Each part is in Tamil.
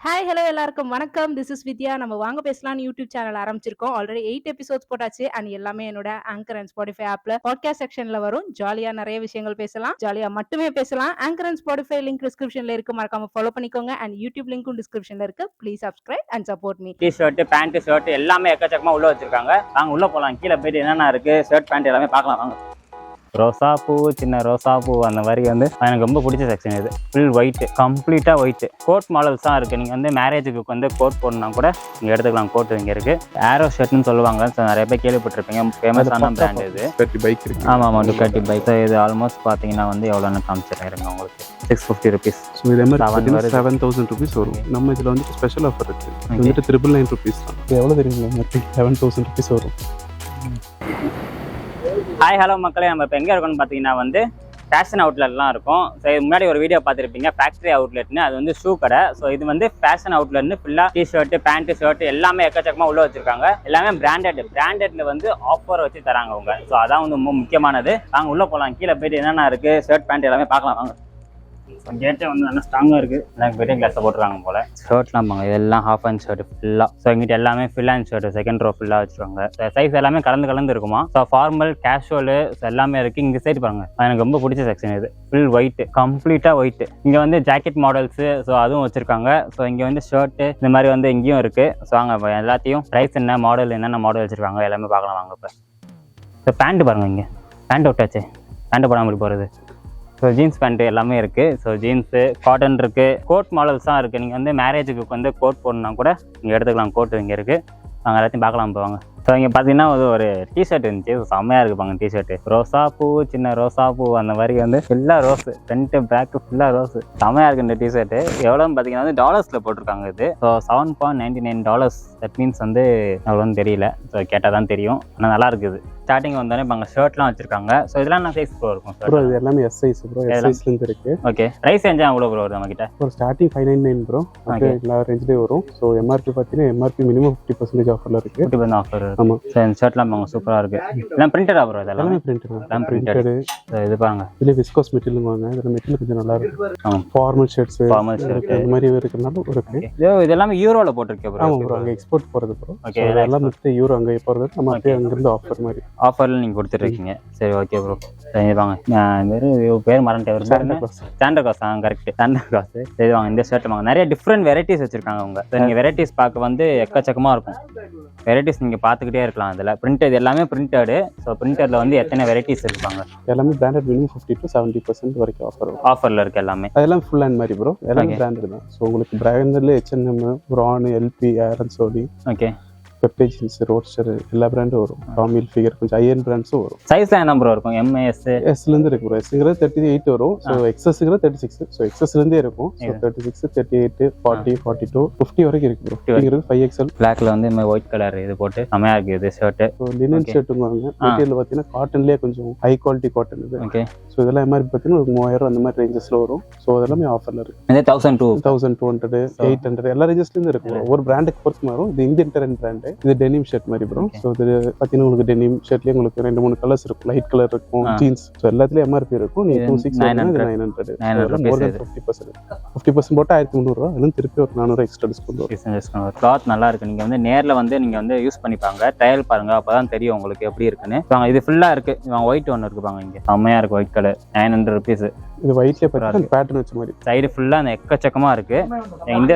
ஹாய் ஹலோ எல்லாருக்கும் வணக்கம். திஸ் இஸ் வித்யா. நம்ம வாங்க பேசலாம்னு யூடியூப் சேனல் ஆரம்பிச்சிருக்கோம். ஆல்ரெடி 8 எபிசோட்ஸ் போட்டாச்சு. அண்ட் எல்லாமே என்னோட ஆங்கர் அண்ட் ஸ்பாட்டிஃபை ஆப்ல பாட்காஸ்ட் செக்ஷன்ல வரும். ஜாலியா நிறைய விஷயங்கள் பேசலாம், ஜாலியா மட்டுமே பேசலாம். ஆங்கர் அண்ட் ஸ்பாட்டிஃபை லிங்க் டிஸ்கிரிப்ஷன்ல இருக்கு, மறக்காம ஃபாலோ பண்ணிக்கோங்க. அண்ட் யூடியூப் லிங்க்கும் டிஸ்கிரிப்ஷன்ல இருக்கு. Please subscribe and support me. T shirt, pant, shirt எல்லாமே எக்கச்சக்கமா உள்ள வச்சிருக்காங்க. வாங்க உள்ள போலாம். கீழே போயிட்டு என்னென்ன இருக்கு, ஷர்ட் பேண்ட் எல்லாமே பார்க்கலாம் வாங்க. ரோசா பூ, சின்ன ரோசா பூ அந்த மாதிரி வந்து எனக்கு ரொம்ப பிடிச்ச செக்ஷன் இது. ஃபுல் ஒயிட், கம்ப்ளீட்டாக ஒயிட். கோட் மாடல்ஸ் தான் இருக்குது. நீங்கள் வந்து மேரேஜுக்கு வந்து கோட் போடணும்னா கூட நீங்கள் எடுத்துக்கலாம். கோட் இங்கே இருக்குது. ஏரோ ஷர்ட்னு சொல்லுவாங்க. ஸோ நிறைய பேர் கேள்விப்பட்டிருப்பீங்க. ஃபேமஸான பிராண்ட் இது. பைக் இருக்கு. ஆமாம், டுக்காட்டி பைக். இது ஆல்மோஸ்ட் பார்த்தீங்கன்னா வந்து எவ்வளோன்னு காமிச்சிருங்க உங்களுக்கு. 650 rupees. ஸோ இது மாதிரி 7,000 rupees வரும். நம்ம இதில் வந்துட்டு ஸ்பெஷல் ஆஃபர் இருக்குது. இது வந்துட்டு 999 rupees தான். இது எவ்வளோ தெரியுங்களா? 7,000 rupees வரும். ஹாய் ஹலோ மக்களே, நம்ம இப்போ எங்கே இருக்கோம்னு பார்த்தீங்கன்னா வந்து ஃபேஷன் அவுட்லெட்லாம் இருக்கும். ஸோ முன்னாடி ஒரு வீடியோ பார்த்துருப்பீங்க, ஃபேக்ட்ரி அவுட்லெட்னு. அது வந்து ஷூ கடை. ஸோ இது வந்து ஃபேஷன் அவுட்லெட்னு ஃபுல்லாக டிஷர்ட், பேண்ட், ஷர்ட் எல்லாமே எக்கச்சக்கமாக உள்ள வச்சிருக்காங்க. எல்லாமே பிராண்டட்ல வந்து ஆஃபர் வச்சு தராங்க அவங்க. ஸோ அதான் வந்து ரொம்ப முக்கியமானது. நாங்கள் உள்ளே போகலாம். கீழே போயிட்டு என்னென்ன இருக்குது, ஷர்ட் பேண்ட் எல்லாமே பார்க்கலாம் வாங்க. கேட்டே வந்து நல்லா ஸ்ட்ராங்காக இருக்குது. எனக்கு பெரிய கிளாஸை போட்டுருவாங்க போல். ஷர்ட்லாம் பாங்க, இதெல்லாம் ஹாஃப் ஹேண்ட் ஷர்ட் ஃபுல்லாக. ஸோ எங்கிட்ட எல்லாமே full hand shirt second row ஃபுல்லாக வச்சுருவாங்க. சைஸ் எல்லாமே கலந்து இருக்குமா. ஸோ ஃபார்மல், கேஷுவலு எல்லாமே இருக்குது. இங்கே சைடு பாருங்க, எனக்கு ரொம்ப பிடிச்ச செக்ஷன் இது. ஃபுல் ஒயிட், கம்ப்ளீட்டாக ஒயிட். இங்கே வந்து ஜாக்கெட் மாடல்ஸு ஸோ அதுவும் வச்சுருக்காங்க. ஸோ இங்கே வந்து ஷர்ட்டு இந்த மாதிரி வந்து இங்கேயும் இருக்குது. ஸோ அங்கே எல்லாத்தையும் ப்ரைஸ் என்ன, மாடல் என்னென்ன மாடல் வச்சுருக்காங்க எல்லாமே பார்க்கலாம் வாங்க. இப்போ ஸோ பேண்ட்டு பாருங்கள், இங்கே பேண்ட் விட்டாச்சு. பேண்ட்டு போடாமல் எப்படி போகிறது. ஸோ ஜீன்ஸ் பேண்ட்டு எல்லாமே இருக்குது. ஸோ ஜீன்ஸு, காட்டன் இருக்குது. கோட் மாடல்ஸ் தான் இருக்குது. நீங்கள் வந்து மேரேஜுக்கு வந்து கோட் போடணுன்னா கூட நீங்கள் எடுத்துக்கலாம். கோட் இங்கே இருக்குது. நாங்கள் எல்லாத்தையும் பார்க்கலாம் போவாங்க. ஸோ இங்கே பார்த்தீங்கன்னா ஒரு டிஷர்ட் இருந்துச்சு. செம்மையாக இருக்குப்பாங்க டிஷர்ட்டு. ரோசா பூ, சின்ன ரோசா பூ அந்த மாதிரி வந்து ஃபுல்லாக ரோஸு, ஃப்ரண்ட்டு பேக்கு ஃபுல்லாக ரோஸு. செம்மையாக இருக்குது இந்த டிஷர்ட்டு. எவ்வளோன்னு பார்த்தீங்கன்னா வந்து டாலர்ஸில் போட்டிருக்காங்க இது. ஸோ $7.99. தட் மீன்ஸ் வந்து எவ்வளோன்னு தெரியல. ஸோ கேட்டால் தான் தெரியும். ஆனால் நல்லா இருக்குது. ஸ்டார்டிங் வந்தோடனே இப்போ அங்கே ஷர்ட்லாம் வச்சிருக்காங்க. ஸோ இதெல்லாம் என்ன சைஸ் ப்ரோ இருக்கும்? ப்ரோ இது எல்லாமே எஸ் சைஸ் ப்ரோ. எஸ் சைஸ்லேருந்து இருக்குது. ஓகே, ப்ரைஸ் ரேஞ்சா எவ்வளோ ப்ரோ வருது நம்மக்கிட்ட? ஒரு ஸ்டார்டிங் 599 ப்ரோ. ஓகே, எல்லா ரேஞ்சிலே வரும். ஸோ எம்ஆர்பி பார்த்தீங்கன்னா எம்ஆர்பி மினிமம் 50% ஆஃபரில் இருக்குது. 50% ஆஃபர். ஆமாம். ஸோ இந்த ஷர்ட்லாம் பாருங்க சூப்பராக இருக்குது. இதெல்லாம் பிரிண்டடா ப்ரோ? இதெல்லாம் பிரிண்டடு. இது பாருங்க, இதில் விஸ்கோஸ் மெட்டீரியல் வாங்க. இதில் மெட்டீரியல் கொஞ்சம் நல்லா இருக்கும். ஃபார்மல் ஷர்ட்ஸ் இந்த மாதிரி இருக்கிறனால இருக்குது. இது எல்லாமே யூரோவில் போட்டிருக்கேன் ப்ரோ. ஆமாம் ப்ரோ, அங்கே எக்ஸ்போர்ட் போகிறது ப்ரோ. ஓகே, இதெல்லாம் மொத்தம் யூரோ அங்கே போகிறது. நம்ம அப்படியே அங்கேருந்து ஆஃபர் மாதிரி ஆஃபரில் நீங்கள் கொடுத்துட்ருக்கீங்க. சரி ஓகே ப்ரோ. சரி வாங்க. பேர் மறந்துட்டு Santa Claus. Correct, Santa Claus. சரி வாங்க, இந்த ஷர்ட் வாங்க. நிறைய டிஃப்ரெண்ட் வெரைட்டிஸ் வச்சிருக்காங்க அவங்க. நீங்கள் வெரைட்டிஸ் பார்க்க வந்து எக்கச்சக்கமாக இருக்கும். வெரைட்டிஸ் நீங்கள் பார்த்துக்கிட்டே இருக்கலாம். இதில் பிரிண்ட், இது எல்லாமே பிரிண்டடு. ஸோ பிரிண்டடில் வந்து எத்தனை வெரைட்டிஸ் இருப்பாங்க. எல்லாமே பிராண்டட். மினிமம் 50 to 70% வரைக்கும் ஆஃபரில் இருக்குது எல்லாமே. அதெல்லாம் ஃபுல் ஹேண்ட் மாதிரி ப்ரோ. எல்லாமே பிராண்டட் தான். ஸோ உங்களுக்கு பிராண்டில் H&M, ப்ரான், எல்பி, ஏரன் சோலி, ஓகே, பெப்டேஜ் ஜீன்ஸ், ரோட்ஸ்டர் எல்லா பிராண்டும் வரும். டாமில் ஃபிகர் கொஞ்சம் ஹையர் பிராண்ட்ஸும் வரும். சைஸ்லாம் என்ன ப்ரோ இருக்கும்? எம்எஸ் எஸ்லேருந்து இருக்கு ப்ரோ. எஸ்ங்கிறது 38 வரும். ஸோ எக்ஸஸ்ங்கிறது 36. ஸோ எக்ஸஸ்லேருந்தே இருக்கும். ஸோ 36, 38, 40, 42, 50 வரைக்கும் இருக்கு ப்ரோ. 50ங்கிறது 5XL. பிளாக்ல வந்து இந்த ஒயிட் கலர் இது போட்டு செமையா இருக்கு இது ஷர்ட். ஸோ லினன் ஷர்ட்டுங்க வாங்க. மெட்டீரியல் பார்த்தீங்கன்னா காட்டன்லேயே கொஞ்சம் ஹை குவாலிட்டி காட்டன் இது. ஓகே. ஸோ இதெல்லாம் எம்ஆர்பி பார்த்தீங்கன்னா ஒரு 3000 அந்த மாதிரி ரேஞ்சஸ்ல வரும். ஸோ அதெல்லாமே ஆஃபர்ல இருக்கு. 1200, 800 எல்லா ரேஞ்சஸ்லேருந்து இருக்கு. ஒரு பிராண்டுக்கு பொறுத்து மாறும். இது இந்தியன் டெரன் பிராண்ட். இது டெனிம் ஷர்ட் மாதிரி ப்ரோ. ஸோ இது பார்த்தீங்கன்னா உங்களுக்கு டெனிம் ஷர்ட்லேயே உங்களுக்கு 2-3 கலர்ஸ் இருக்கும். லைட் கலர் இருக்கும், ஜீன்ஸ். ஸோ எல்லாத்துலேயும் எம்ஆர்பி இருக்கும். நீங்கள் 900 50% போட்டால் 1300. அதுவும் திருப்பி ஒரு 400 எக்ஸ்ட்ரா டிஸ்கவுண்ட் வரும். கிளாத் நல்லா இருக்கு. நீங்கள் வந்து நேரில் வந்து நீங்கள் வந்து யூஸ் பண்ணிப்பாங்க, ட்ரையல் பாருங்க, அப்போதான் தெரியும் உங்களுக்கு எப்படி இருக்குன்னு. இது ஃபுல்லாக இருக்கு. ஒயிட் ஒன்று இருக்குப்பாங்க இங்கே. செம்மையாக இருக்கு ஒயிட் கலர். 900 rupees. இது ஒயிட்லேயே பார்த்தீங்கன்னா பேட்டர்ன் வச்ச மாதிரி சைடு ஃபுல்லாக அந்த எக்கச்சக்கமாக இருக்கு.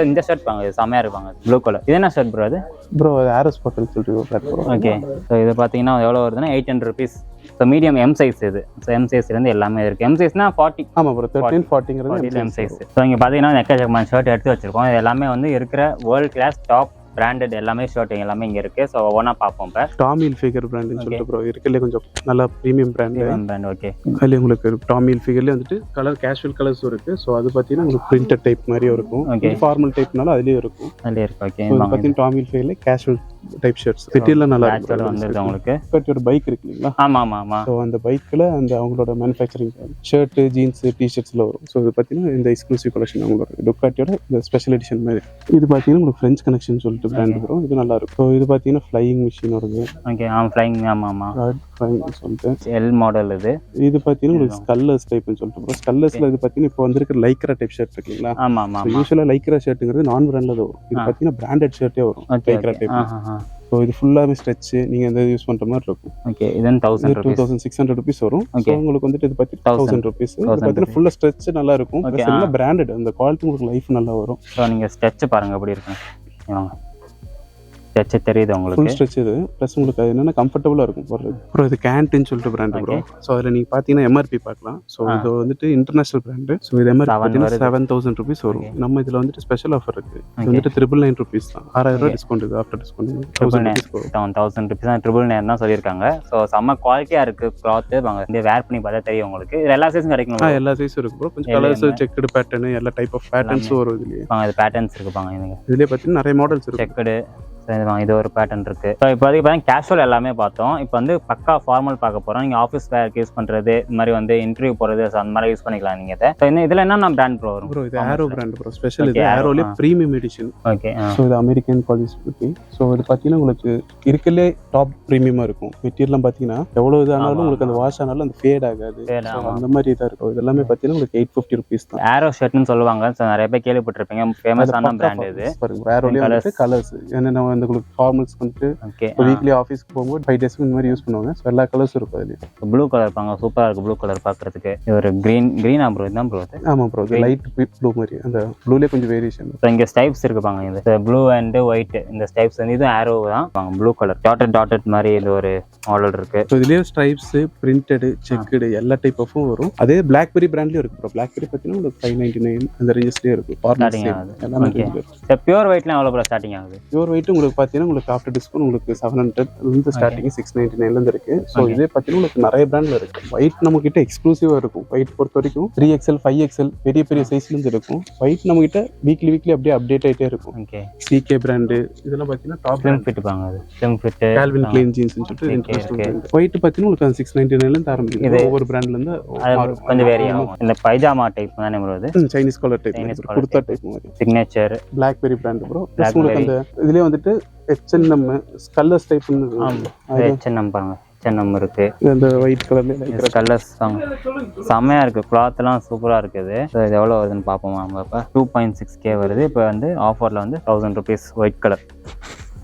இந்த ஷர்ட் பாங்க, இது செம்மையாக இருப்பாங்க. Blue colour. இது என்ன ஷர்ட் ப்ரோ? அது ப்ரோ ஆரோஸ் பாட்டில் சொல்லிட்டு. ஓகே. ஸோ இது பார்த்தீங்கன்னா எவ்வளோ வருதுன்னா 800 rupees. So medium M size இது. ஸோ எம் சைஸ்லேருந்து எல்லாமே இருக்குது. எம் சைஸ்னா 40. ஆமாம் ப்ரோ, 13, 40ங்கிறது எம் சைஸ். ஸோ இங்கே பார்த்தீங்கன்னா எக்கச்சக்கமான ஷர்ட் எடுத்து வச்சிருக்கோம். இது எல்லாமே வந்து இருக்கிற வேர்ல்ட் கிளாஸ் டாப் பிராண்டட் எல்லாமே ஷர்ட் எல்லாமே இங்கே இருக்குது. ஸோ ஒவ்வொன்றா பார்ப்போம். இப்போ டாமில் ஃபிகர் பிராண்டுன்னு சொல்லிட்டு ப்ரோ இருக்குல்ல, கொஞ்சம் நல்லா ப்ரீமியம் பிராண்ட். ஓகே. அதில் உங்களுக்கு டாமில் ஃபிகர்லேயே வந்துட்டு கலர் கேஷுவல் கலர்ஸும் இருக்குது. ஸோ அது பார்த்தீங்கன்னா உங்களுக்கு பிரிண்டட் டைப் மாதிரியும் இருக்கும். ஓகே. ஃபார்மல் டைப்னால அதுலேயும் இருக்கும். அதுலேயே இருக்கும். ஓகே. பார்த்தீங்கன்னா டாமில் ஃபிகர்லேயே கேஷுவல் டைப் ஷர்ட்ஸ் மெட்டீரியல் நல்லா இருக்கும் வந்துருது உங்களுக்கு. டுக்காட்டியோட பைக் இருக்கு இல்லைங்களா? ஆமா ஆமா ஆமா. ஸோ அந்த பைக்கில் அந்த அவங்களோட மேனுஃபேக்சரிங் ஷர்ட்டு ஜீன்ஸ் டிஷர்ட்ஸில் வரும். ஸோ இது பார்த்தீங்கன்னா இந்த எக்ஸ்க்ளூசிவ் கலெக்ஷன் அவங்களோட டுக்காட்டியோட இந்த ஸ்பெஷல் எடிஷன் மாதிரி. இது பார்த்தீங்கன்னா உங்களுக்கு ஃப்ரெஞ்ச் கனெக்ஷன் சொல்லிட்டு பிராண்ட் வரும். இது நல்லா இருக்கும். ஸோ இது பார்த்தீங்கன்னா ஃப்ளையிங் மிஷின் வருது. ஓகே ஃப்ளையிங் ஆமா ஆமா ஃப்ளையிங் சொல்லிட்டு எல் மாடல். இது பார்த்தீங்கன்னா உங்களுக்கு ஸ்கல்லர்ஸ் டைப்னு சொல்லிட்டு ஸ்கல்லர்ஸ்ல இது பார்த்தீங்கன்னா இப்போ வந்திருக்கிற லைக்ரா டைப் ஷர்ட் இருக்குங்களா? ஆமா ஆமா. யூஸ்வலாக லைக்ரா ஷர்ட்டுங்கிறது நான் பிராண்ட்ல தான் வரும். இது பார்த்தீங்கன்னா பிராண்டட் ஷர்ட்டே வரும் லைக்ரா டைப். ஸோ இது ஃபுல்லாகவே ஸ்ட்ரெச் நீங்கள் எந்த யூஸ் பண்ணுற மாதிரி இருக்கும். ஓகே இது 2600 rupees வரும். ஸோ உங்களுக்கு வந்துட்டு இது பார்த்து 1000 rupees. இது பார்த்தீங்கன்னா ஃபுல்லாக ஸ்ட்ரெச் நல்லா இருக்கும். நல்லா பிராண்டட் அந்த குவாலிட்டி உங்களுக்கு லைஃப் நல்லா வரும். ஸோ நீங்கள் ஸ்ட்ரெச் பாருங்க எப்படி இருக்கும். ஸ்ட்ரெச் தெரியுது உங்களுக்கு. ஃபுல் ஸ்ட்ரெச் இது. ப்ளஸ் உங்களுக்கு அது என்னென்ன கம்ஃபர்டபுளாக இருக்கும் போடுறது. அப்புறம் இது கேன்டின்னு சொல்லிட்டு பிராண்ட் ப்ரோ. ஸோ அதில் நீங்கள் பார்த்தீங்கன்னா எம்ஆர்பி பார்க்கலாம். ஸோ இது வந்துட்டு இன்டர்நேஷனல் பிராண்டு. ஸோ இது எம்ஆர்பி பார்த்தீங்கன்னா 7000 rupees வரும். நம்ம இதில் வந்துட்டு ஸ்பெஷல் ஆஃபர் இருக்கு. இது வந்துட்டு 999 rupees தான். 6000 டிஸ்கவுண்ட் இது. ஆஃப்டர் டிஸ்கவுண்ட் 1000 rupees தான். 999 தான் சொல்லியிருக்காங்க. ஸோ செம்ம குவாலிட்டியாக இருக்கு கிளாத். வாங்க இந்த வேர் பண்ணி பார்த்தா தெரியும் உங்களுக்கு. இது எல்லா சைஸும் கிடைக்கும். எல்லா சைஸும் இருக்கு ப்ரோ. கொஞ்சம் கலர்ஸ் செக்குடு பேட்டர்ன் எல்லா டைப் ஆஃப் பேட்டர்ன்ஸும் வரும் இதுலயே. இது பேட்டர்ன்ஸ் இருக்கு பாங்க. இதுலயே பார்த்தீங்கன்னா நிறைய மாடல்ஸ் இருக்கு. செக்குடு இது ஒரு பேட்டர்ன் இருக்கு. ஸோ இப்போதைக்கு பார்த்தீங்கன்னா கேஷுவல் எல்லாமே பார்த்தோம். இப்போ வந்து பக்கா ஃபார்மல் பார்க்க போகிறோம். நீங்கள் ஆஃபீஸ் வேர்க்கு யூஸ் பண்ணுறது, இந்த மாதிரி வந்து இன்டர்வியூ போகிறது, ஸோ அந்த மாதிரி யூஸ் பண்ணிக்கலாம் நீங்கள் இதை. ஸோ இதில் என்ன பிராண்ட் ப்ரோ வரும்? ப்ரோ இது ஏரோ பிராண்ட் ப்ரோ. ஸ்பெஷல் இது ஏரோலே ப்ரீமியம் எடிஷன். ஓகே. ஸோ இது அமெரிக்கன் பாலிசி. ஸோ இது பார்த்தீங்கன்னா உங்களுக்கு இருக்கலே டாப் ப்ரீமியமாக இருக்கும். மெட்டீரியல்லாம் பார்த்தீங்கன்னா எவ்வளோ இதானாலும் உங்களுக்கு அந்த வாஷ் ஆனாலும் அந்த ஃபேட் ஆகாது. அந்த மாதிரி இதாக இருக்கும். இது எல்லாமே பார்த்தீங்கன்னா உங்களுக்கு 850 rupees தான். ஏரோ ஷர்ட்னு சொல்லுவாங்க. ஸோ நிறைய பேர் கேள்விப்பட்டிருப்பீங்க. ஃபேமஸான பிராண்ட் இது. ஏரோலே வந்து கலர்ஸ் என்னென்ன வந்து உங்களுக்கு ஃபார்மல்ஸ் வந்துட்டு வீக்லி ஆஃபீஸ்க்கு போகும்போது 5 days இந்த மாதிரி யூஸ் பண்ணுவாங்க. ஸோ எல்லா கலர்ஸும் இருக்கும் அதுலேயே. ப்ளூ கலர் பாங்க. சூப்பராக இருக்குது ப்ளூ கலர் பார்க்குறதுக்கு. இது ஒரு க்ரீனா ப்ரோ? இதுதான் ப்ரோ அது? ஆமாம் ப்ரோ. இது லைட் ப்ளூ மாதிரி. அந்த ப்ளூலேயே கொஞ்சம் வேரியேஷன். ஸோ இங்கே ஸ்டைப்ஸ் இருக்கு பாங்க. இது ப்ளூ அண்ட் ஒயிட் இந்த ஸ்டைப்ஸ் வந்து இதுவும் ஏரோ தான் பாங்க. ப்ளூ கலர் டாட்டட் மாதிரி இது ஒரு மாடல் இருக்கு. ஸோ இதுலேயே ஸ்ட்ரைப்ஸ் பிரிண்டடு செக்குடு எல்லா டைப் ஆஃபும் வரும். அதே பிளாக்பெரி பிராண்ட்லேயும் இருக்கு ப்ரோ. பிளாக்பெரி பார்த்தீங்கன்னா உங்களுக்கு 599 அந்த ரேஞ்சஸ்லேயே இருக்கும். எல்லாமே பியூர் ஒயிட்லாம் எவ்வளோ ப்ரோ ஸ்டார்டிங் ஆகுது? பியூர் ஒயிட் உங்களுக்கு பார்த்தீங்கன்னா உங்களுக்கு ஆஃப்டர் டிஸ்கவுண்ட் உங்களுக்கு 700 இருந்து ஸ்டார்டிங் 699 இருக்கு. ஸோ இதே பார்த்தீங்கன்னா உங்களுக்கு நிறைய பிராண்ட்ல இருக்கு. ஒயிட் நம்ம கிட்ட எக்ஸ்க்ளூசிவா இருக்கும். ஒயிட் பொறுத்த வரைக்கும் 3XL 5XL பெரிய பெரிய சைஸ்ல இருந்து இருக்கும். ஒயிட் நம்ம கிட்ட வீக்லி அப்படியே அப்டேட் ஆயிட்டே இருக்கும். ஓகே. CK பிராண்ட் இதெல்லாம் பார்த்தீங்கன்னா டாப் ஸ்லிம் ஃபிட் பாங்க. அது slim fit Calvin clean jeans சொல்லிட்டு இன்டர்நேஷனல் பிராண்ட். ஒயிட் பார்த்தீங்கன்னா உங்களுக்கு 699 இருந்து ஆரம்பிக்குது. ஒவ்வொரு பிராண்ட்ல இருந்து கொஞ்சம் வேரி ஆகும். இந்த பைஜாமா டைப் தானே ப்ரோ? அது Chinese collar type kurta type மாதிரி. Signature Blackberry brand bro. உங்களுக்கு அந்த இதுலயே வந்துட்டு H&M ஸ்கல்லர்ஸ் டைப்னு H&M பாருங்க. H&M இருக்கு. இந்த ஒயிட் கலர்ல கலர்ஸ் செம்மையா இருக்கு. கிளாத் எல்லாம் சூப்பரா இருக்குது. இது எவ்வளவு வருதுன்னு பாப்போமா? நம்ம இப்ப 2.6K வருது. இப்போ வந்து ஆஃபர்ல வந்து 1000 rupees ஒயிட் கலர்.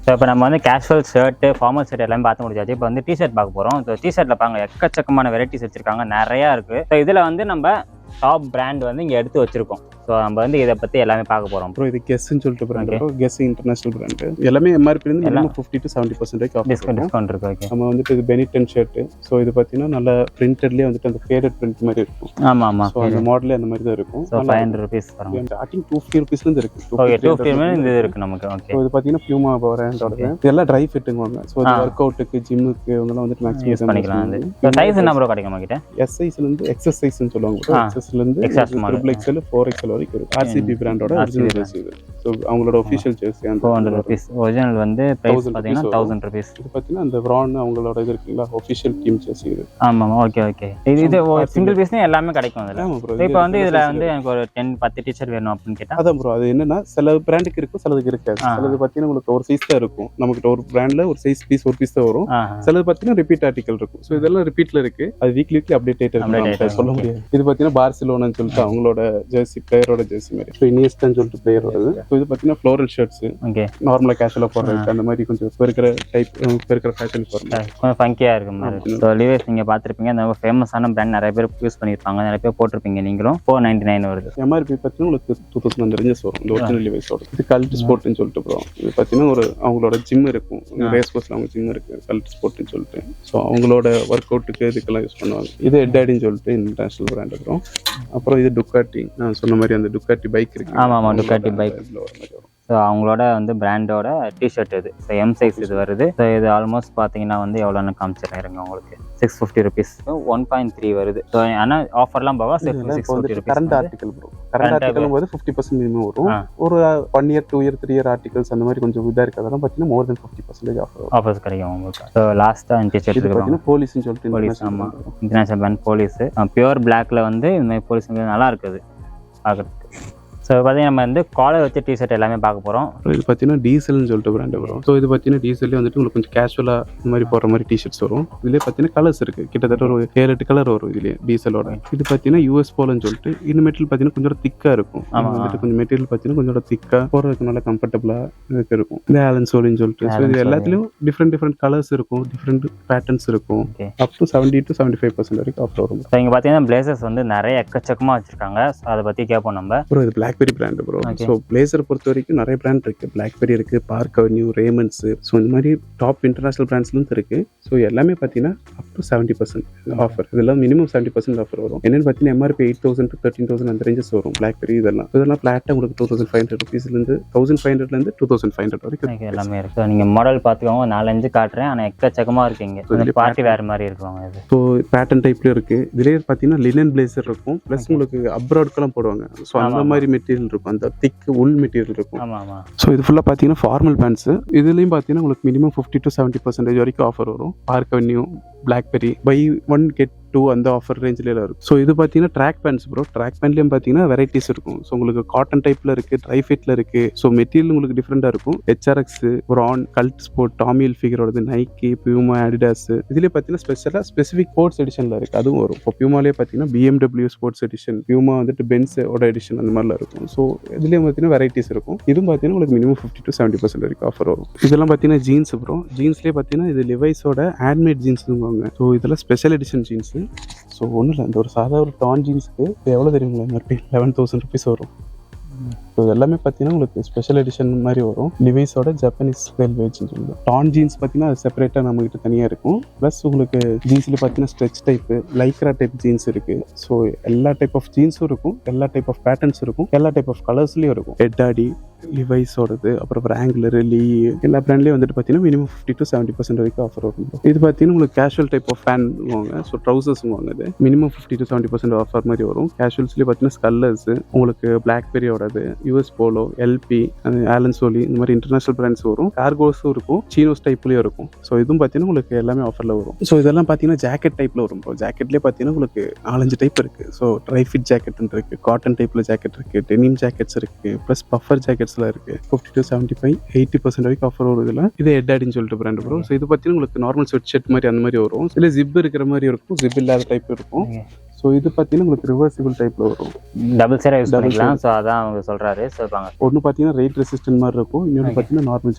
ஸோ இப்போ நம்ம வந்து கேஷுவல் ஷர்ட்டு ஃபார்மல் ஷர்ட் எல்லாமே பார்த்து முடிச்சாச்சு. இப்போ வந்து டிஷர்ட் பார்க்க போகிறோம். ஸோ டிஷர்ட்டில் பாருங்க எக்கச்சக்கமான வெரைட்டிஸ் வச்சிருக்காங்க. நிறையா இருக்குது. ஸோ இதில் வந்து நம்ம டாப் பிராண்ட் வந்து இங்கே எடுத்து வச்சிருக்கோம். ஸோ நம்ம வந்து இதை பற்றி எல்லாமே பார்க்க போகிறோம். அப்புறம் இது கெஸ்ன்னு சொல்லிட்டு பிராண்ட். Guess international brand. எல்லாமே MRP இருந்து எல்லாம் 50 to 70% ஆஃப் டிஸ்கவுண்ட் இருக்கு. ஓகே. நம்ம வந்துட்டு இது பெனிட்டன் ஷர்ட். ஸோ இது பார்த்தீங்கன்னா நல்ல பிரிண்டட்லேயே வந்துட்டு அந்த ஃபேடட் பிரிண்ட் மாதிரி இருக்கும். ஆமாம். ஸோ அந்த மாடலே அந்த மாதிரி தான் இருக்கும். ஸோ 500 rupees பாருங்க. ஸ்டார்டிங் 250 rupeesலேருந்து இருக்கு. ஓகே. 250 இந்த இருக்கு நமக்கு. ஓகே. ஸோ இது பார்த்தீங்கன்னா பியூமா பிராண்டோட இதெல்லாம் ட்ரை ஃபிட்டுங்குவாங்க. ஸோ இது ஒர்க் அவுட்டுக்கு ஜிம்முக்கு இவங்கெல்லாம் வந்துட்டு மேக்ஸிமம் யூஸ் பண்ணிக்கலாம். சைஸ் என்ன ப்ரோ கிடைக்கும் நம்மகிட்ட? S சைஸ்லேருந்து XS சைஸ்ன்னு சொல்லுவாங்க. XSலேருந்து XXL 4XL வரைக்கும் இருக்கு. RCB பிராண்டோட ஒரிஜினல் ஜெர்சி இது. ஸோ அவங்களோட ஒஃபிஷியல் ஜெர்சி 400 rupees. ஒரிஜினல் வந்து பிரைஸ் பார்த்தீங்கன்னா 1000 rupees. இது பார்த்தீங்கன்னா அந்த ப்ரான் அவங்களோட இது இருக்குங்களா ஒஃபிஷியல் டீம் ஜெர்சி இது. ஆமாம். ஓகே. இது சிங்கிள் பீஸ்னே எல்லாமே கிடைக்கும் அதில். இப்போ வந்து இதில் வந்து எனக்கு ஒரு 10 டிஷர்ட் வேணும் அப்படின்னு கேட்டால் அதான் ப்ரோ. அது என்னன்னா சில பிராண்டுக்கு இருக்கும், சிலதுக்கு இருக்காது. சிலது பார்த்தீங்கன்னா உங்களுக்கு ஒரு சைஸ் தான் இருக்கும். நமக்கு ஒரு பிராண்ட்ல ஒரு சைஸ் பீஸ் ஒரு பீஸ் தான் வரும். சிலது பார்த்தீங்கன்னா ரிப்பீட் ஆர்டிகல் இருக்கும். ஸோ இதெல்லாம் ரிப்பீட்ல இருக்கு. அது வீக்லி அப்டேட் ஆயிட்டு சொல்ல முடியாது. இது பார்த்தீங்கன்னா பார்சிலோனான்னு சொல்லிட்டு அவங்களோட ஜெர்சி பிளேயரோட ஜெர்சி மாதிரி. ஸோ இனியஸ்டான்னு சொல்லிட்டு பிளேயரோட. ஸோ இது பார்த்தீங்கன்னா ஃப்ளோரல் ஷர்ட்ஸ். ஓகே. நார்மலா கேஷுவலா போடுறதுக்கு அந்த மாதிரி கொஞ்சம் இருக்கிற டைப் இருக்கிற ஃபேஷன் போடுறாங்க. கொஞ்சம் ஃபங்கியா இருக்கு மாதிரி. ஸோ லீவைஸ் நீங்க பார்த்துருப்பீங்க. அந்த ஃபேமஸான பிராண்ட் நிறைய பேர் யூஸ் பண்ணியிருப்பாங்க. நிறைய பேர் போட்டிருப்பீங்க நீங்களும். 499 வருது. MRP பார்த்தீங்கன்னா உங்களுக்கு 2000 ரேஞ்சஸ் வரும். இந்த ஒரிஜினல் லீவைஸோட. இது கல்ட் ஸ்போர்ட்னு சொல்லிட்டு போகிறோம். இது பார்த்தீங்கன்னா ஒரு அவங்களோட ஜிம் இருக்கும். ரேஸ் கோர்ஸ்ல அவங்க ஜிம் இருக்கு. கல்ட் ஸ்போர்ட்னு சொல்லிட்டு. ஸோ அவங்களோட ஒர்க் அவுட்டுக்கு இதுக்கெல்லாம் யூஸ் பண்ணுவாங்க. இது எட்டாடின்னு சொல்லிட்டு இன்டர்நேஷனல் பிராண்ட் இருக்கும். அப்புறம் இது டுக்காட்டி. நான் சொன்ன மாதிரி அந்த டுக்காட்டி பைக் இருக்கு. ஆமா டுக்காட்டி பைக். ஸோ அவங்களோட வந்து பிராண்டோட டிஷர்ட் இது. ஸோ எம் சைஸ் இது வருது. ஸோ இது ஆல்மோஸ்ட் பார்த்தீங்கன்னா வந்து எவ்வளோன்னு காமிச்சிருங்க உங்களுக்கு. 650 rupees 1.3 வருது. ஸோ ஆனால் ஆஃபர்லாம் போக 650 rupees. Current article bro, current article போது 50% மினிமம் வரும். ஒரு 1 year 2 year 3 year ஆர்டிகல்ஸ் அந்த மாதிரி கொஞ்சம் இதாக இருக்கிறதெல்லாம் பார்த்தீங்கன்னா more than 50% ஆஃபர்ஸ் கிடைக்கும் உங்களுக்கு. ஸோ லாஸ்ட்டாக டிஷர்ட் பார்த்தீங்கன்னா போலீஸ்னு சொல்லிட்டு போலீஸ். ஆமாம், இன்டர்நேஷனல் பிராண்ட் போலீஸ். பியூர் பிளாக்ல வந்து இந்த மாதிரி போலீஸ் நல்லா இருக்குது பார்க்குறதுக்கு. ஸோ பார்த்தீங்கன்னா நம்ம வந்து காலர் வச்சு டிஷர்ட் எல்லாமே பார்க்க போகிறோம். இது பார்த்தீங்கன்னா டீசல்னு சொல்லிட்டு பிராண்டு வரும். ஸோ இது பார்த்தீங்கன்னா டீசல்லே வந்துட்டு உங்களுக்கு கொஞ்சம் கேஷுவலாக இந்த மாதிரி போடுற மாதிரி டிஷர்ட்ஸ் வரும். இதுலேயே பார்த்தீங்கன்னா கலர்ஸ் இருக்குது, கிட்டத்தட்ட ஒரு 7-8 கலர் வரும் இதுலேயே டீசலோட. இது பார்த்தீங்கன்னா யூஎஸ் போலன்னு சொல்லிட்டு இந்த மெட்டீரியல் பார்த்தீங்கன்னா கொஞ்சம் திக்காக இருக்கும். வந்துட்டு கொஞ்சம் மெட்டீரியல் பார்த்தீங்கன்னா கொஞ்சம் திக்காக போகிறதுக்கு நல்லா கம்ஃபர்டபுளாக இருக்கும். இந்த ஆலன் சோலின்னு சொல்லிட்டு ஸோ இது எல்லாத்துலேயும் டிஃப்ரெண்ட் கலர்ஸ் இருக்கும், டிஃப்ரெண்ட் பேட்டர்ன்ஸ் இருக்கும். அப் டு 70 to 75% வரைக்கும் ஆஃபர் வரும். ஸோ இங்கே பார்த்தீங்கன்னா பிளேசர்ஸ் வந்து நிறைய எக்கச்சக்கமாக வச்சுருக்காங்க. ஸோ அதை பற்றி கேட்போம் நம்ம. ப்ரோ இது blackberry brand bro. So blazer பொறுத்த வரைக்கும் நிறைய பிராண்ட் இருக்கு. பிளாக்பெரி இருக்கு, பார்க் அவென்யூ, ரேமண்ட்ஸ், ஸோ இந்த மாதிரி டாப் இன்டர்நேஷனல் பிராண்ட்ஸ்லும் இருக்கு. ஸோ எல்லாமே பார்த்தீங்கன்னா அப் டு 70% ஆஃபர். இதெல்லாம் மினிமம் 70% ஆஃபர் வரும். என்னன்னு பார்த்தீங்கன்னா எம்ஆர்பி 8,000 to 13,000 அந்த ரேஞ்சஸ் வரும் பிளாக்பெரி. இதெல்லாம் ஃபிளாட்டாக உங்களுக்கு 2,500 rupeesலேருந்து 1,500லேருந்து 2,500 வரைக்கும் எல்லாமே இருக்கு. நீங்கள் மாடல் பார்த்துக்கோங்க, 4-5 காட்டுறேன். ஆனால் எக்கச்சக்கமாக இருக்குங்க. பார்ட்டி வேறு மாதிரி இருக்குவாங்க. இது ஸோ பேட்டர்ன் டைப்ல இருக்கு. இதுலேயே பார்த்தீங்கன்னா லினன் பிளேசர் இருக்கும், ப்ளஸ் உங்களுக்கு அப்ராட்க்கெல்லாம் போடுவாங்க. ஸோ அந்த மாதிரி மெட்டீரியல் இருக்கும், அந்த திக் உள் மெட்டீரியல் இருக்கும். ஸோ இது ஃபுல்லாக பார்த்தீங்கன்னா ஃபார்மல் பேண்ட்ஸ். இதுலேயும் பார்த்தீங்கன்னா உங்களுக்கு மினிமம் 50 to 70% வரைக்கும் ஆஃபர் வரும். Park Avenue, Blackberry, buy 1 get 2 அந்த ஆஃபர் ரேஞ்சில் இருக்கும். ஸோ இது பார்த்தீங்கன்னா ட்ராக் பேண்ட்ஸ் ப்ரோ. ட்ராக் பேண்ட்லேயும் பார்த்தீங்கன்னா வெரைட்டிஸ் இருக்கும். ஸோ உங்களுக்கு காட்டன் டைப்பில் இருக்குது, ட்ரை ஃபிட்டில் இருக்குது. ஸோ மெட்டீரியல் உங்களுக்கு டிஃப்ரெண்ட்டாக இருக்கும். ஹெச்ஆர்எக்ஸ், ப்ரான், கல்ட் ஸ்போர்ட், டாமி ஹில்ஃபிகரோடது, நைக்கி, பியூமா, அடிடாஸ். இதுலேயே பார்த்தீங்கன்னா ஸ்பெஷலாக ஸ்பெசிஃபிக் ஸ்போர்ட்ஸ் எடிஷனில் இருக்குது, அதுவும் வரும். இப்போ பியூமாலேயே பார்த்தீங்கன்னா BMW ஸ்போர்ட்ஸ் எடிஷன், பியூமா வந்துட்டு பென்ஸோட எடிஷன் அந்த மாதிரிலாம் இருக்கும். ஸோ இதுலேயும் பார்த்தீங்கன்னா வெரைட்டிஸ் இருக்கும். இதுவும் பார்த்தீங்கன்னா உங்களுக்கு மினிமம் 50 to 70% வரைக்கும் ஆஃபர் வரும். இதெல்லாம் பார்த்தீங்கன்னா ஜீன்ஸ் ப்ரோ. ஜீன்ஸ்லேயே பார்த்தீங்கன்னா இது லிவைஸோட ஹேண்ட்மேட் ஜீன்ஸ்வாங்க. ஸோ இதெல்லாம் ஸ்பெஷல் எடிஷன் ஜீன்ஸு. ஸோ ஒன்றும் இல்லை, இந்த ஒரு சாதா ஒரு டான் ஜீன்ஸுக்கு எவ்வளோ தெரியுங்களா எம்ஆர்பி? 11,000 rupees வரும். ஸோ எல்லாமே பார்த்தீங்கன்னா உங்களுக்கு ஸ்பெஷல் எடிஷன் மாதிரி வரும். லிவைஸோட ஜப்பனீஸ் வெல்வேஜ்னு சொல்லுவோம். டான் ஜீன்ஸ் பார்த்தீங்கன்னா அது செப்பரேட்டாக நம்மகிட்ட தனியாக இருக்கும். ப்ளஸ் உங்களுக்கு ஜீன்ஸ்லேயே பார்த்தீங்கன்னா stretch type, Lycra type jeans இருக்குது. ஸோ எல்லா டைப் ஆஃப் ஜீன்ஸும் இருக்கும், எல்லா டைப் ஆஃப் பேட்டர்ன்ஸ் இருக்கும், எல்லா டைப் ஆஃப் கலர்ஸ்லேயும் இருக்கும். ஹெட்டாடி, லிவைஸோடது, அப்புறம் ராங்லர், லீ, எல்லா பிராண்ட்லேயும் வந்துட்டு பார்த்தீங்கன்னா மினிமம் 50 to 70% வரைக்கும் ஆஃபர் வரும். இது பார்த்தீங்கன்னா உங்களுக்கு கேஷுவல் டைப் ஆஃப் பேண்ட்வாங்க. ஸோ ட்ரௌசர்ஸுவாங்க. இது மினிமம் 50 to 70% ஆஃபர் மாதிரி வரும். கேஷுவல்ஸ்லேயே பார்த்தீங்கன்னா ஸ்கல்லர்ஸ், உங்களுக்கு பிளாக்பெரியோடது, US Polo, LP, Allen Solly, இந்த மாதிரி இன்டர்நேஷனல் பிராண்ட்ஸ் வரும். கார்கோஸும் இருக்கும், சீனோஸ் டைப்லேயும் இருக்கும். ஸோ இதுவும் பார்த்தீங்கன்னா உங்களுக்கு எல்லாமே ஆஃபரில் வரும். ஸோ இதெல்லாம் பார்த்தீங்கன்னா ஜாக்கெட் டைப்பில் வரும் ப்ரோ. ஜாக்கெட்லேயே பார்த்தீங்கன்னா உங்களுக்கு 4-5 டைப் இருக்குது. ஸோ ட்ரை ஃபிட் ஜாக்கெட் இருக்குது, காட்டன் டைப்பில் ஜாக்கெட் இருக்குது, டெனிம் ஜாக்கெட்ஸ் இருக்குது, ப்ளஸ் பஃபர் ஜாக்கெட்ஸ்லாம் இருக்குது. 50 to 75, 80% வரைக்கும் ஆஃபர் வரும். இதில் இது ஹெட்டாடின்னு சொல்லிட்டு பிராண்ட் ப்ரோ. ஸோ இது பார்த்தீங்கன்னா உங்களுக்கு நார்மல் ஸ்வெட் ஷர்ட் மாதிரி அந்த மாதிரி வரும். இதில் ஜிப் இருக்கிற மாதிரி இருக்கும், ஜிப் இல்லாத டைப் இருக்கும். ஸோ இது பார்த்தீங்கன்னா உங்களுக்கு ரிவர்சிபிள் டைப்பில் வரும். டபுள் சைடாக யூஸ் பண்ணிக்கலாம். ஸோ அதான் அவங்க சொல்கிறாரு. சொல்லுவாங்க. ஒன்று பார்த்தீங்கன்னா ரெயிட் ரெசிஸ்டன்ட் மாதிரி இருக்கும், இன்னொன்று பார்த்தீங்கன்னா normal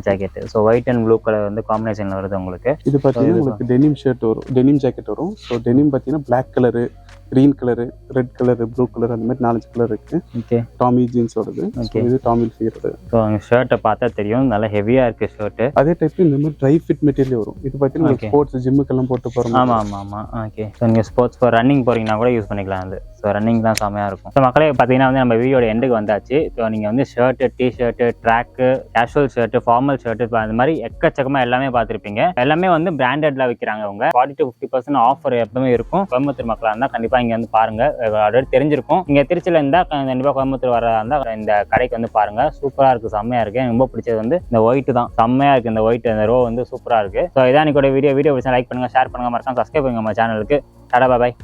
jacket. So white and blue colour வந்து காம்பினேஷனில் வருது உங்களுக்கு. இது பார்த்தீங்கன்னா உங்களுக்கு டெனிம் ஷர்ட் வரும், டெனிம் ஜாக்கெட் வரும். ஸோ டெனிம் பார்த்தீங்கன்னா black colour, green colour, red colour, blue colour, அந்த மாதிரி 4 கலர் இருக்கு. ஓகே, டாமி ஜீன்ஸோடது. இது டாமி ஹில்ஃபிகரோடது. ஸோ அந்த ஷர்ட்டை பார்த்தா தெரியும், நல்லா ஹெவியாக இருக்கு ஷர்ட்டு. அதே டைப் இந்த மாதிரி ட்ரை ஃபிட் மெட்டீரியல் வரும். இது பார்த்தீங்கன்னா ஸ்போர்ட்ஸ் ஜிம்முக்கெல்லாம் போட்டு போகிறோம். ஆமாம். ஓகே, ஸோ நீங்கள் ஸ்போர்ட்ஸ் ஃபார் ரன்னிங் போகிறீங்கன்னா கூட யூஸ் பண்ணிக்கலாம். அது ஸோ ரன்னிங் தான் செம்மையாக இருக்கும். ஸோ மக்களே பார்த்தீங்கன்னா வந்து நம்ம வீடியோட எண்டுக்கு வந்தாச்சு. ஸோ நீங்கள் வந்து shirt, T shirt, track, casual shirt, formal shirt, அந்த மாதிரி எக்கச்சக்கமாக எல்லாமே பார்த்துருப்பீங்க. எல்லாமே வந்து பிராண்டட்ல விற்கிறாங்க. அவங்க 40 to 50% ஆஃபர் எப்பவுமே இருக்கும். கோயம்புத்தூர் மக்களாக இருந்தால் கண்டிப்பாக இங்கே வந்து பாருங்க, ஆல்ரெடி தெரிஞ்சிருக்கும். இங்கே திருச்சியில் இருந்தால் கண்டிப்பாக கோயம்புத்தூர் வரதா இருந்தால் இந்த கடைக்கு வந்து பாருங்க. சூப்பராக இருக்குது, செம்மையாக இருக்குது. எனக்கு ரொம்ப பிடிச்சது வந்து இந்த ஒயிட் தான், செம்மையாக இருக்குது. இந்த ஒயிட், இந்த ரோ வந்து சூப்பராக இருக்குது. ஸோ இதான் இன்னைக்கு வீடியோ பிடிச்சா லைக் பண்ணுங்கள், ஷேர் பண்ணுங்கள், மறக்காம சப்ஸ்கிரைப் பண்ணுங்க நம்ம சேனலுக்கு. டாடா, பாய்.